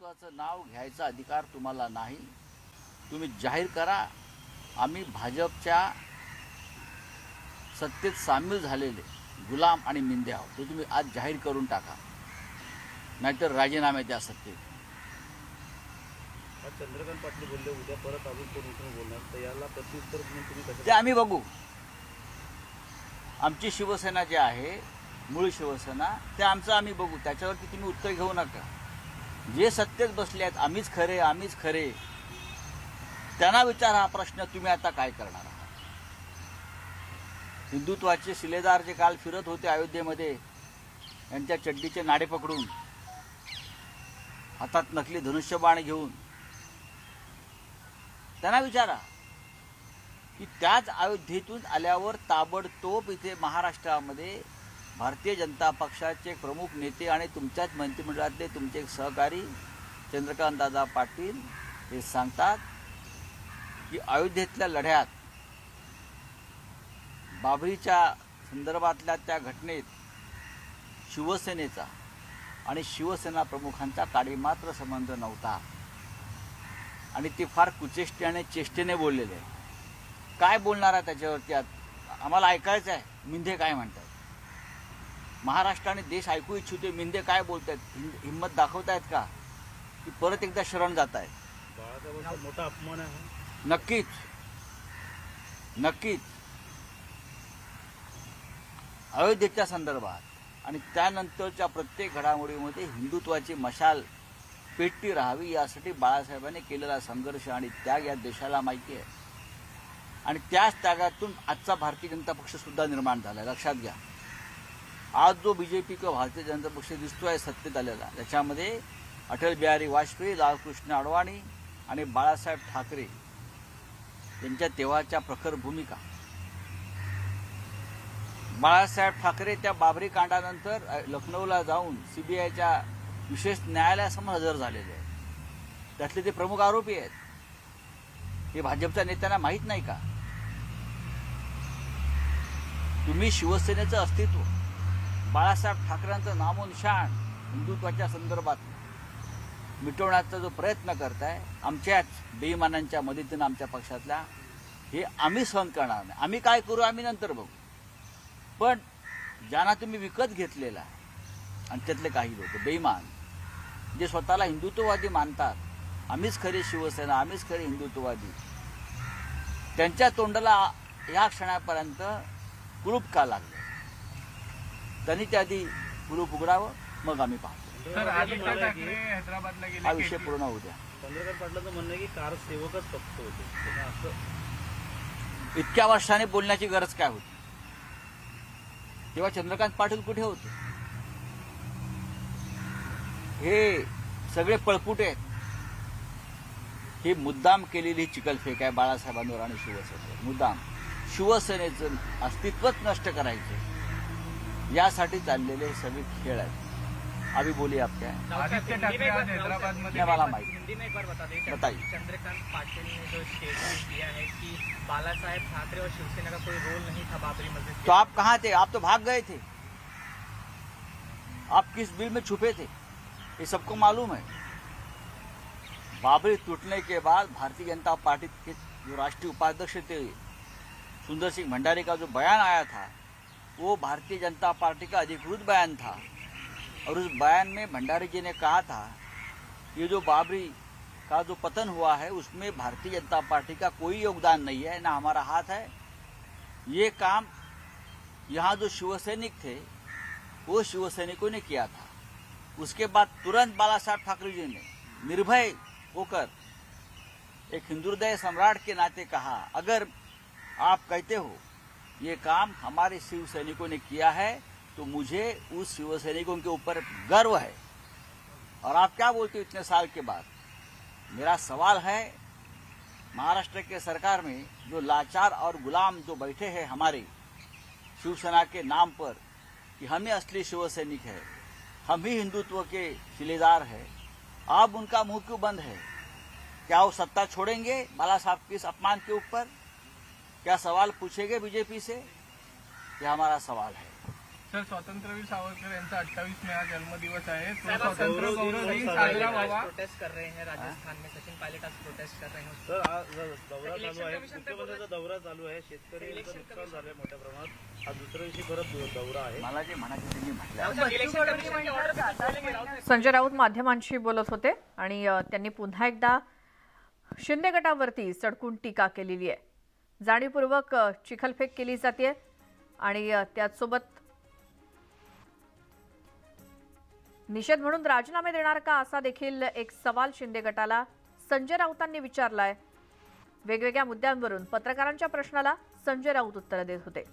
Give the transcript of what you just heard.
हिंदुत्वाचं नाव घ्यायचा अधिकार तुम्हाला नाही. तुम्ही जाहीर करा आम्ही भाजपच्या सत्तेत सामील झालेले गुलाम आणि मिंदे आहोत. तो तुम्ही आज जाहीर करून टाका, नाहीतर राजीनामे द्या सत्तेत. चंद्रकांत पाटील बोलले उद्या परत अजून कोण बोलणार, तर याला प्रत्युत्तर तुम्ही कसं ते आम्ही बघू. आमची शिवसेना जी आहे मूळ शिवसेना ते आमचं आम्ही बघू. त्याच्यावरती तुम्ही उत्तर घेऊ नका. जे सत्तेत बसले आहेत आम्हीच खरे त्यांना विचारा हा प्रश्न, तुम्ही आता काय करणार आहात. हिंदुत्वाचे शिलेदार जे काल फिरत होते अयोध्येमध्ये, यांच्या चड्डीचे नाडे पकडून, हातात नकली धनुष्यबाण घेऊन, त्यांना विचारा की त्याच अयोध्येतून आल्यावर ताबडतोब इथे महाराष्ट्रामध्ये भारतीय जनता पक्षाचे प्रमुख नेते आणि तुमच्याच मंत्रिमंडळातले तुमचे एक सहकारी चंद्रकांतदादा पाटील हे सांगतात की अयोध्येतल्या लढ्यात बाबरीच्या संदर्भातल्या त्या घटनेत शिवसेनेचा आणि शिवसेना प्रमुखांचा काडीमात्र संबंध नव्हता आणि ते फार कुचेष्टे आणि चेष्टेने बोललेले आहे. काय बोलणार आहे त्याच्यावरती आम्हाला ऐकायचं आहे. मिंदे काय म्हणतात, महाराष्ट्र आणि देश ऐकू इच्छितोय. मिंदे काय बोलत आहेत, हिंमत दाखवत आहेत का की परत एकदा शरण जात आहेत. बाळासाहेबांचा मोठा अपमान आहे. नक्कीच अयोध्येच्या संदर्भात आणि त्यानंतरच्या प्रत्येक घडामोडीमध्ये हिंदुत्वाची मशाल पेटती राहावी यासाठी बाळासाहेबांनी केलेला संघर्ष आणि त्याग या देशाला माहिती आहे. आणि त्याच त्यागातून आजचा भारतीय जनता पक्ष सुद्धा निर्माण झाला. लक्षात घ्या, आज जो बीजेपी किंवा भारतीय जनता पक्ष दिसतोय सत्तेत आलेला, त्याच्यामध्ये अटल बिहारी वाजपेयी, लालकृष्ण अडवाणी आणि बाळासाहेब ठाकरे यांच्या तेव्हाच्या प्रखर भूमिका. बाळासाहेब ठाकरे त्या बाबरी कांडानंतर लखनौला जाऊन सीबीआयच्या विशेष न्यायालयासमोर हजर झालेले आहेत. त्यातले ते प्रमुख आरोपी आहेत. हे भाजपच्या नेत्यांना माहीत नाही का? तुम्ही शिवसेनेचं अस्तित्व, बाळासाहेब ठाकरेंचं नामोनिशाण हिंदुत्वाच्या संदर्भात मिटवण्याचा जो प्रयत्न करताय आमच्याच बेईमानांच्या मदतीनं आमच्या पक्षातल्या, हे आम्ही सहन करणार नाही. आम्ही काय करू आम्ही नंतर बघू. पण ज्यांना तुम्ही विकत घेतलेला आहे आणि त्यातले काही लोक बेईमान जे स्वतःला हिंदुत्ववादी मानतात, आम्हीच खरी शिवसेना, आम्हीच खरी हिंदुत्ववादी, त्यांच्या तोंडाला या क्षणापर्यंत कुलूप का लागलं? त्यांनी त्याआधी कुलूप उघडावं, मग आम्ही पाहतो. हा विषय पूर्ण होऊ द्या. चंद्रकांत पाटलांचं म्हणणं आहे की कार सेवकच फक्त होते. इतक्या वर्षाने बोलण्याची गरज काय होती? तेव्हा चंद्रकांत पाटील कुठे होते? हे सगळे पळपुटे आहेत. ही मुद्दाम केलेली चिखलफेक आहे बाळासाहेबांवर आणि शिवसेनेवर. मुद्दाम शिवसेनेचं अस्तित्वच नष्ट करायचे यासाठी चाललेले सगळे खेळ आहेत. अभी बोलिए आप क्या है? मला माहिती हिंदी में एक बार बताइए। चंद्रकांत पाटिल ने जो स्टेटमेंट दिया है कि बालासाहेब ठाकरे और शिवसेना का कोई रोल नहीं था बाबरी मस्जिद, तो आप कहाँ थे? आप तो भाग गए थे. आप किस बिल में छुपे थे ये सबको मालूम है. बाबरी टूटने के बाद भारतीय जनता पार्टी के जो राष्ट्रीय उपाध्यक्ष थे सुंदर सिंह भंडारी का जो बयान आया था वो भारतीय जनता पार्टी का अधिकृत बयान था. और उस बयान में भंडारी जी ने कहा था ये जो बाबरी का जो पतन हुआ है उसमें भारतीय जनता पार्टी का कोई योगदान नहीं है, ना हमारा हाथ है. ये काम यहाँ जो शिवसैनिक थे वो शिवसैनिकों ने किया था. उसके बाद तुरंत बालासाहेब ठाकरे जी ने निर्भय होकर एक हिंदुहृदय सम्राट के नाते कहा, अगर आप कहते हो ये काम हमारे शिव सैनिकों ने किया है तो मुझे उस शिव सैनिकों के ऊपर गर्व है. और आप क्या बोलते हो इतने साल के बाद? मेरा सवाल है, महाराष्ट्र के सरकार में जो लाचार और गुलाम जो बैठे हैं हमारे शिवसेना के नाम पर कि हम ही असली शिव सैनिक है, हम ही हिंदुत्व के शिलेदार है, अब उनका मुंह क्यों बंद है? क्या वो सत्ता छोड़ेंगे बाला साहब के इस अपमान के ऊपर? क्या सवाल पूछेंगे बीजेपी से? यह हमारा सवाल है. सर, स्वातंत्र्यवीर सावरकर यांचा 28 मे हा जन्मदिवस आहे. तो साहेब, स्वातंत्र्य गौरव दिन साजरा व्हावा. प्रोटेस्ट कर रहे हैं राजस्थान में, सचिन पायलट आज प्रोटेस्ट कर रहे हैं. सर आज दौरा इलेक्शन चालू आहे, कमिशन पे मुख्यमंत्र्यांचा दौरा चालू आहे, शेतकऱ्यांचं नुकसान झालंय मोठ्या प्रमाणात. आज दुसऱ्या दिवशी परत दौरा आहे. मला जे म्हणायचं ते मी म्हटलं. इलेक्शन कमिशन की ऑर्डर राउत संजय राऊत माध्यमांशी बोलत होते आणि त्यांनी पुन्हा एकदा शिंदे गटावरती सडकून टीका केलेली आहे. जाणीवपूर्वक चिखलफेक केली जाते आणि त्याचसोबत निषेध म्हणून राजीनामे देणार का असा देखील एक सवाल शिंदे गटाला संजय राऊतांनी विचारलाय. वेगवेगळ्या मुद्द्यांवरून पत्रकारांच्या प्रश्नाला संजय राऊत उत्तर देत होते.